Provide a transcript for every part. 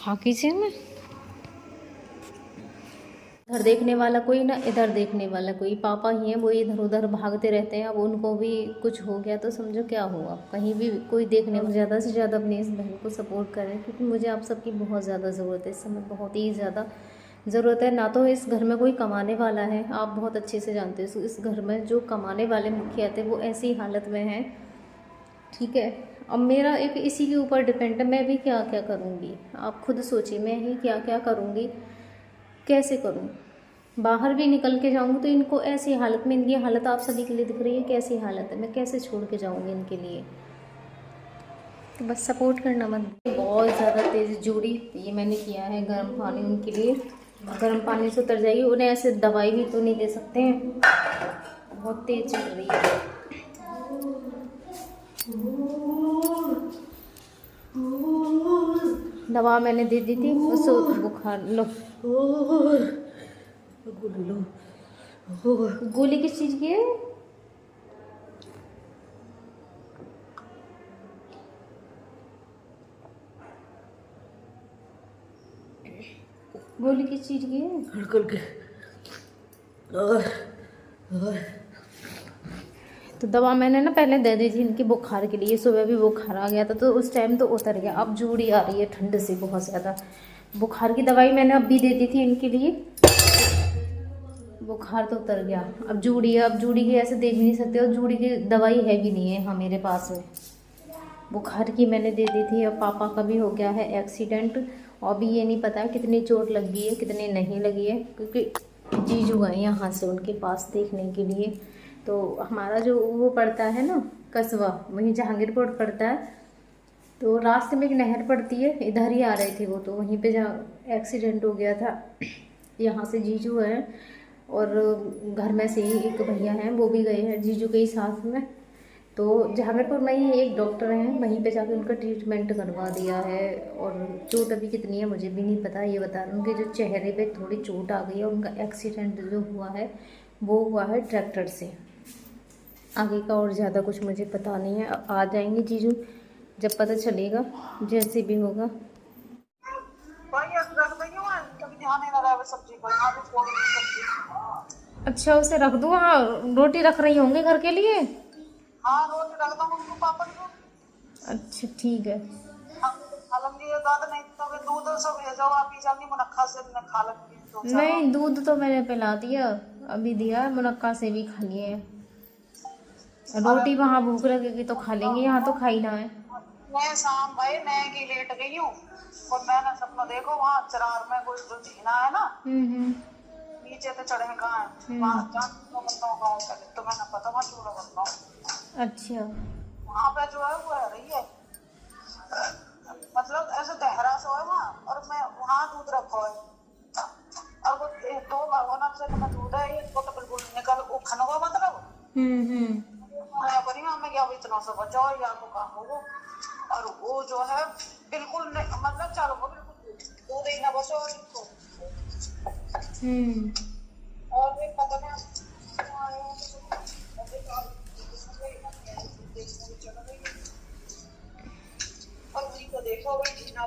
खाकी से में इधर देखने वाला कोई ना इधर देखने वाला कोई, पापा ही हैं वो इधर उधर भागते रहते हैं। अब उनको भी कुछ हो गया तो समझो क्या हुआ। कहीं भी कोई देखने में ज़्यादा से ज़्यादा अपनी इस बहन को सपोर्ट करें, क्योंकि मुझे आप सबकी बहुत ज़्यादा ज़रूरत है इस समय, बहुत ही ज़्यादा ज़रूरत है। ना तो इस घर में कोई कमाने वाला है, आप बहुत अच्छे से जानते हो इस घर में जो कमाने वाले मुखिया थे वो ऐसी हालत में हैं, ठीक है। अब मेरा एक इसी के ऊपर डिपेंड है, मैं भी क्या क्या करूँगी आप खुद सोचिए, मैं ही क्या क्या करूँगी, कैसे करूँ। बाहर भी निकल के जाऊँगी तो इनको ऐसी हालत में, इनकी हालत आप सभी के लिए दिख रही है कैसी हालत है, मैं कैसे छोड़ के जाऊँगी इनके लिए। तो बस सपोर्ट करना मत। बहुत ज़्यादा तेज़ जूड़ी ये मैंने किया है गर्म पानी उनके लिए, गर्म पानी से उतर जाएगी। उन्हें ऐसे दवाई भी तो नहीं दे सकते हैं, बहुत तेज़ चल रही है। दवा मैंने दे दी थी उससे बुखार लो। गोली किस चीज़ की है? गोली किस चीज़ की है? हड़कल के तो दवा मैंने ना पहले दे दी थी इनकी बुखार के लिए, सुबह भी बुखार आ गया था तो उस टाइम तो उतर गया। अब जूड़ी आ रही है ठंड से बहुत ज़्यादा। बुखार की दवाई मैंने अब भी दे दी थी इनके लिए, बुखार तो उतर गया। अब जूड़ी है, अब जूड़ी की ऐसे देख भी नहीं सकते, और जूड़ी की दवाई है भी नहीं है हाँ मेरे पास में। बुखार की मैंने दे दी थी। अब पापा का भी हो गया है एक्सीडेंट, और अभी ये नहीं पता कितनी चोट लगी है कितनी नहीं लगी है, क्योंकि जीजू गए यहाँ से उनके पास देखने के लिए। तो हमारा जो वो पड़ता है ना कस्बा, वहीं जहांगीरपुर पड़ता है, तो रास्ते में एक नहर पड़ती है, इधर ही आ रहे थे वो, तो वहीं पे जहाँ एक्सीडेंट हो गया था। यहाँ से जीजू हैं और घर में से ही एक भैया हैं वो भी गए हैं जीजू के ही साथ में। तो जहांगीरपुर में ही एक डॉक्टर हैं, वहीं पे जाके उनका ट्रीटमेंट करवा दिया है। और चोट अभी कितनी है मुझे भी नहीं पता, ये बता रहे उनके जो चेहरे पे थोड़ी चोट आ गई है। उनका एक्सीडेंट जो हुआ है वो हुआ है ट्रैक्टर से, आगे का और ज़्यादा कुछ मुझे पता नहीं है। आ जाएंगे जीजू जब पता चलेगा, जैसे भी होगा। अच्छा उसे रख दूँ, हाँ रोटी रख रही होंगे घर के लिए। हाँ रोटी रख दो उनको पापा को। अच्छा ठीक है। नहीं तो दूध सब भेजो आप ही जानी मुनक्खा से खा लेंगे। नहीं दूध तो मैंने पिला दिया, अभी दिया, मुनक्का से भी खा लिए हैं। रोटी वहाँ भूख लगेगी तो खा लेंगे, यहाँ तो खाई ना है। मैं शाम भाई मैं की लेट गई हूँ और मैंने सपना देखो वहाँ चरार में कोई जो झीना है ना, नीचे तो चढ़े कहाँ है वहाँ तो मैंने पता वहाँ चूल्हा बनना। अच्छा वहाँ पे जो है वो है रही है, मतलब ऐसे गहरा सा है वहाँ, और मैं वहाँ दूध रखो है और वो तो भगवान से मैं दूध है ये तो बिल्कुल निकल वो खनवा मतलब मैं बनी हमें क्या इतना सा बचाओ या तो काम हो। और वो जो है बिल्कुल मतलब चलो वो बिल्कुल दूध ही ना बचो और इनको और भी पता नहीं और जी को देखो भाई जितना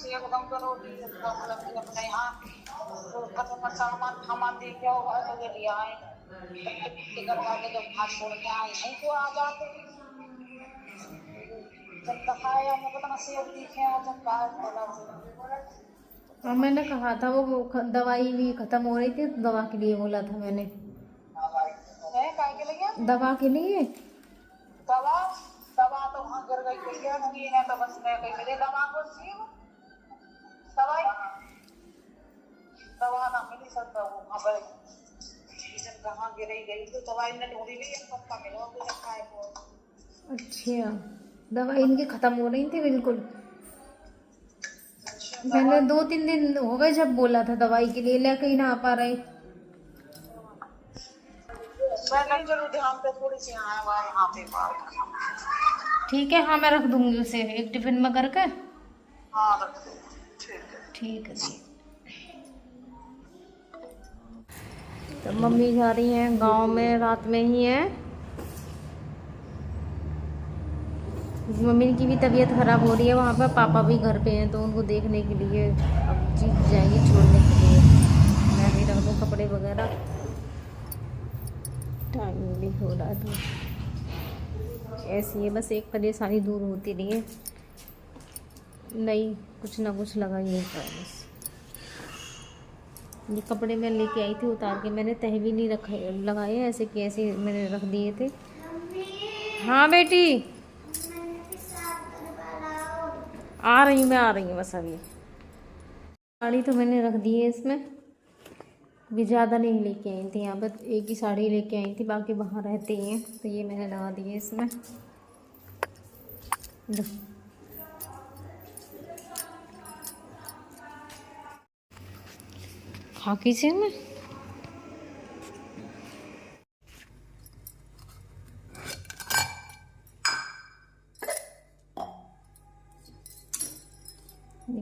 एकदम करो अपने यहाँ तो सामान सामान दे के होगा तो ये लिया है करवा के जब हाथ छोड़ के आए नहीं तो आ जाते जब दिखाया मैं पता ना सेब दिखे और जब और मैंने कहा था वो दवाई भी खत्म हो रही थी, दवा के लिए बोला था मैंने। के लिए दवा के लिए दवा दवा तो वहाँ गिर गई भैया नहीं है तो बस मैं कहीं मेरे दवा को दवाई दवा ना मिली सकता वो वहाँ पर कहाँ गिरी गई तो दवाई ने ढूंढी ली पक्का मिला तो रखा है वो। अच्छा दवाई इनकी खत्म हो रही थी बिल्कुल। मैंने 2-3 दिन हो गए जब बोला था दवाई के लिए, लेके ही ना आ पा रहे। मैं जरूर ध्यान पे थोड़ी सी आया हुआ यहाँ पे ठीक है हाँ मैं रख दूंगी उसे एक टिफिन में करके। हाँ रख दो ठीक है जी। तो मम्मी जा रही हैं गांव में, रात में ही है, मम्मी की भी तबीयत ख़राब हो रही है वहाँ पर, पापा भी घर पे हैं तो उनको देखने के लिए अब जी जाएंगी छोड़ने के लिए। मैं भी रख दूँ कपड़े वगैरह, टाइम भी हो रहा है तो ऐसी है बस, एक परेशानी दूर होती रही है, नहीं कुछ ना कुछ लगा ही होता है बस। ये कपड़े मैं लेके आई थी उतार के, मैंने तह भी नहीं रखे लगाए, ऐसे कि ऐसे मैंने रख दिए थे। हाँ बेटी आ रही हूँ, मैं आ रही हूँ बस अभी। साड़ी तो मैंने रख दी है इसमें, भी ज़्यादा नहीं लेके आई थी, यहाँ पर एक ही साड़ी लेके आई थी, बाकी वहाँ रहती हैं तो ये मैंने लगा दी है इसमें। खाकी से में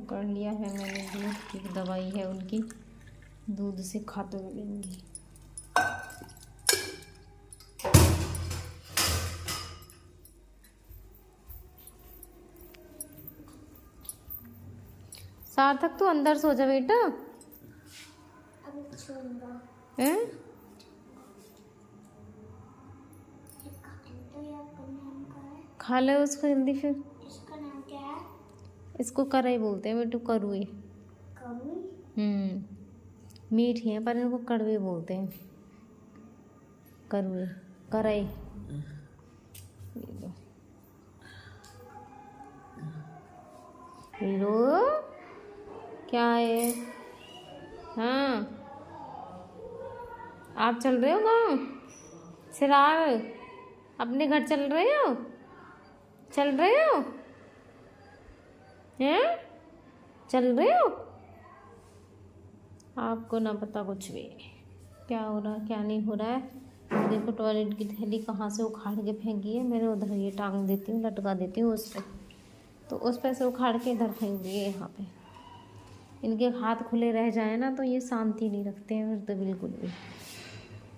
कर लिया है मैंने, दूध की दवाई है उनकी, दूध से खाते मिलेंगी। सार्थक तू अंदर सो जा बेटा, हैं? खा ले उसको जल्दी फिर। इसका नाम क्या है? इसको कराई बोलते हैं बेटू, करुए। मीठी है पर इनको कड़वे बोलते हैं, करुए कराई। लो क्या है? हाँ आप चल रहे हो गाँव सिरार, अपने घर चल रहे हो, चल रहे हो हैं, चल रहे हो? आपको ना पता कुछ भी क्या हो रहा है क्या नहीं हो रहा है। देखो टॉयलेट की थैली कहाँ से उखाड़ के फेंकी है, मैंने उधर ये टांग देती हूँ, लटका देती हूँ उस पर, तो उस पर से उखाड़ के इधर फेंक दिए यहाँ पे। इनके हाथ खुले रह जाए ना तो ये शांति नहीं रखते हैं फिर तो बिल्कुल भी।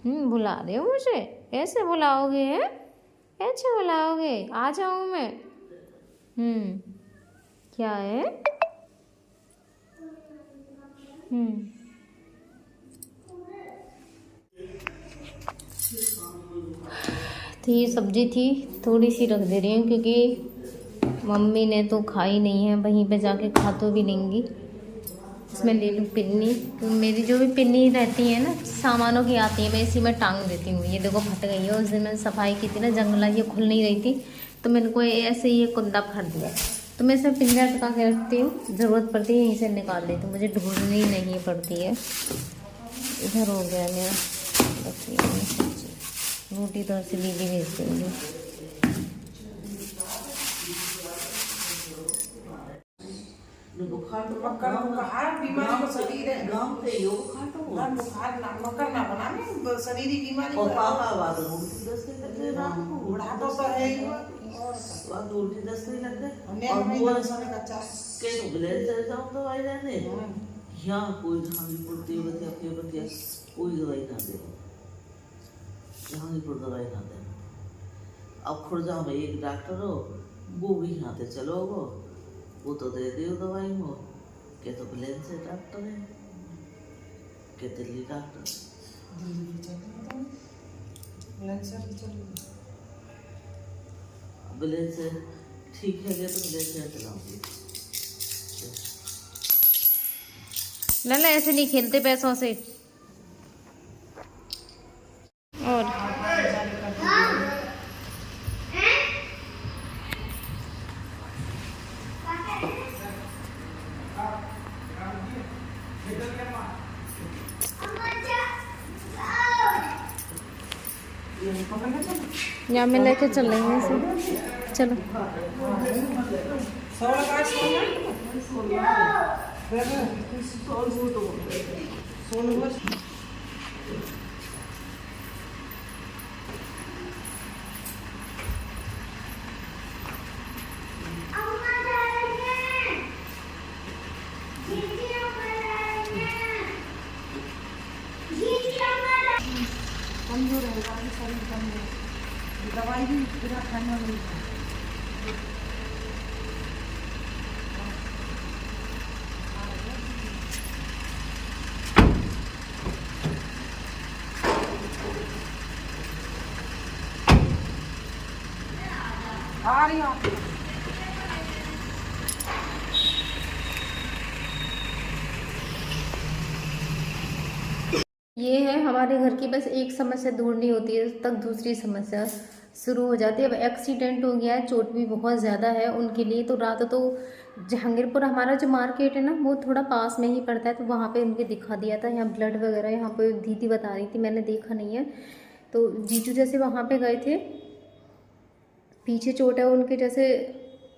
बुला रहे हो मुझे, ऐसे बुलाओगे हैं, ऐसे बुलाओगे? आ जाऊँ मैं? क्या है? तो ये सब्जी थी, थोड़ी सी रख दे रही हूँ क्योंकि मम्मी ने तो खाई नहीं है, वहीं पे जाके खा तो भी लेंगी। इसमें ले लूँ पिन्नी, तो मेरी जो भी पिन्नी रहती है ना सामानों की आती है, मैं इसी में टांग देती हूँ। ये देखो फट गई है, उस दिन मैंने सफाई की थी ना, जंगला ये खुल नहीं रही थी तो मैंने को ऐसे ही कुंदा फट दिया, तो मैं इसमें पिंजरा टका के रखती हूँ, ज़रूरत पड़ती है यहीं से निकाल देती हूँ, मुझे ढूंढनी नहीं पड़ती है। इधर हो गया मेरा, रोटी तो ऐसे दीदी भेज देंगी। बुखार तो बुखार बीमारी का शरीर है, गांव पे यो बुखार तो बुखार ना मकर ना बनाने शरीर की बीमारी और पापा बात उल्टी दस्ते लग गए, रात को बुढ़ापा तो है ही, बात उल्टी दस्ते लग गए। और वो सोने का चास के तो ब्लेड चल जाऊं तो आई रहने यहाँ कोई धानी पड़ती बतिया के बतिया कोई दवाई ना दे, यहाँ पर दवाई ना दे। अब खुर्जा में एक डॉक्टर हो, वो भी यहाँ से चलो वो तो दे दियो दवाई में, के तो ब्लेन से डॉक्टर है, के दिल्ली डॉक्टर ब्लेन से ठीक है, तो ब्लेन से चलाऊंगी। लल्ला ऐसे नहीं खेलते पैसों से। और यहाँ में लेके चलेंगे इसे, चलो। कमजोर है शरीर, कमजोर, दवाई भी बिना खाने वाली। आ रही हूँ। ये है हमारे घर की बस एक समस्या दूर नहीं होती है तक दूसरी समस्या शुरू हो जाती है। अब एक्सीडेंट हो गया है, चोट भी बहुत ज़्यादा है उनके लिए। तो रात तो जहांगीरपुर हमारा जो मार्केट है ना वो थोड़ा पास में ही पड़ता है, तो वहाँ पे उनके दिखा दिया था। यहाँ ब्लड वगैरह यहाँ पे दीदी बता रही थी, मैंने देखा नहीं है। तो जीजू जैसे वहाँ पे गए थे, पीछे चोट है उनके, जैसे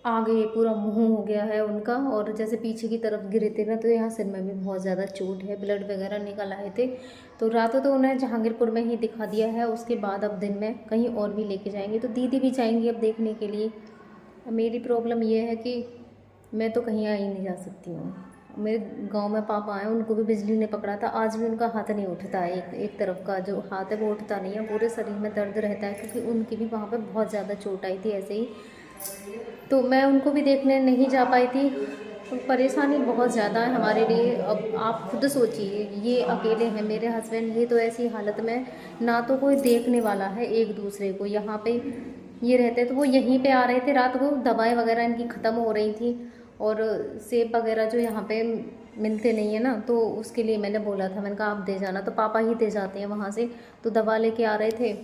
आगे पूरा मुंह हो गया है उनका, और जैसे पीछे की तरफ गिरे थे ना, तो यहाँ सिर में भी बहुत ज़्यादा चोट है, ब्लड वगैरह निकल आए थे। तो रातों तो उन्हें जहांगीरपुर में ही दिखा दिया है, उसके बाद अब दिन में कहीं और भी लेके जाएंगे। तो दीदी भी जाएंगी अब देखने के लिए। मेरी प्रॉब्लम ये है कि मैं तो कहीं आ ही नहीं जा सकती हूँ। मेरे गांव में पापा आए, उनको भी बिजली ने पकड़ा था, आज भी उनका हाथ नहीं उठता है, एक तरफ का जो हाथ है वो उठता नहीं है, पूरे शरीर में दर्द रहता है, क्योंकि उनकी भी वहाँ पे बहुत ज़्यादा चोट आई थी ऐसे ही। तो मैं उनको भी देखने नहीं जा पाई थी। तो परेशानी बहुत ज़्यादा है हमारे लिए। अब आप खुद सोचिए, ये अकेले हैं मेरे हस्बैंड, ये तो ऐसी हालत में ना तो कोई देखने वाला है एक दूसरे को। यहाँ पे ये रहते तो वो यहीं पे आ रहे थे रात को, दवाएं वगैरह इनकी ख़त्म हो रही थी, और सेब वगैरह जो यहाँ पे मिलते नहीं है ना, तो उसके लिए मैंने बोला था, मैंने कहा आप दे जाना, तो पापा ही दे जाते हैं वहाँ से। तो दवा लेके आ रहे थे,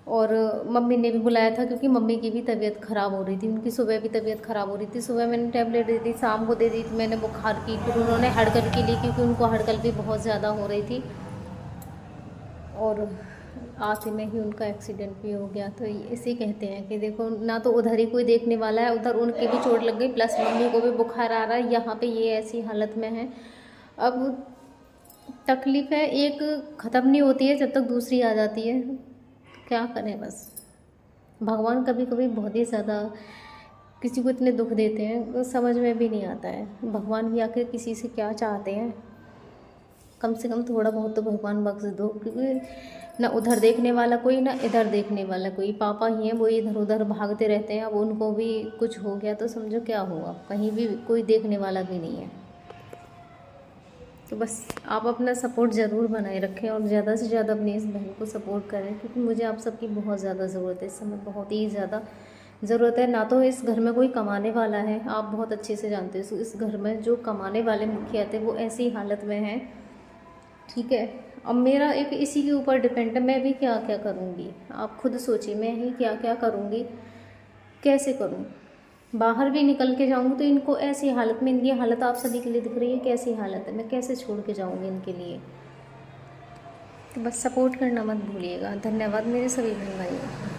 और मम्मी ने भी बुलाया था, क्योंकि मम्मी की भी तबीयत ख़राब हो रही थी, उनकी सुबह भी तबीयत ख़राब हो रही थी। सुबह मैंने टैबलेट दे दी, शाम को दे दी थी मैंने बुखार की, फिर उन्होंने हड़कल की ली, क्योंकि उनको हड़कल भी बहुत ज़्यादा हो रही थी, और आते में ही उनका एक्सीडेंट भी हो गया। तो इसे कहते हैं कि देखो, ना तो उधर ही कोई देखने वाला है, उधर उनकी भी चोट लग गई, प्लस मम्मी को भी बुखार आ रहा है, यहाँ पे ये ऐसी हालत में है। अब तकलीफ़ है, एक ख़त्म नहीं होती है जब तक दूसरी आ जाती है। क्या करें, बस भगवान कभी कभी बहुत ही ज़्यादा किसी को इतने दुख देते हैं, तो समझ में भी नहीं आता है भगवान भी आखिर किसी से क्या चाहते हैं। कम से कम थोड़ा बहुत तो भगवान बख्श दो, क्योंकि ना उधर देखने वाला कोई, ना इधर देखने वाला कोई। पापा ही हैं, वो इधर उधर भागते रहते हैं। अब उनको भी कुछ हो गया तो समझो क्या हुआ, कहीं भी कोई देखने वाला भी नहीं है। तो बस आप अपना सपोर्ट ज़रूर बनाए रखें, और ज़्यादा से ज़्यादा अपनी इस बहन को सपोर्ट करें, क्योंकि मुझे आप सबकी बहुत ज़्यादा ज़रूरत है इस समय, बहुत ही ज़्यादा ज़रूरत है। ना तो इस घर में कोई कमाने वाला है, आप बहुत अच्छे से जानते हो, इस घर में जो कमाने वाले मुखिया थे वो ऐसी हालत में हैं, ठीक है। अब मेरा एक इसी के ऊपर डिपेंड है, मैं भी क्या क्या करूँगी, आप खुद सोचिए, मैं ही क्या क्या करूँगी, कैसे करूँ। बाहर भी निकल के जाऊँगी तो इनको ऐसी हालत में, इनकी हालत आप सभी के लिए दिख रही है कैसी हालत है, मैं कैसे छोड़ के जाऊँगी इनके लिए। तो बस सपोर्ट करना मत भूलिएगा। धन्यवाद मेरे सभी बहन भाइयों।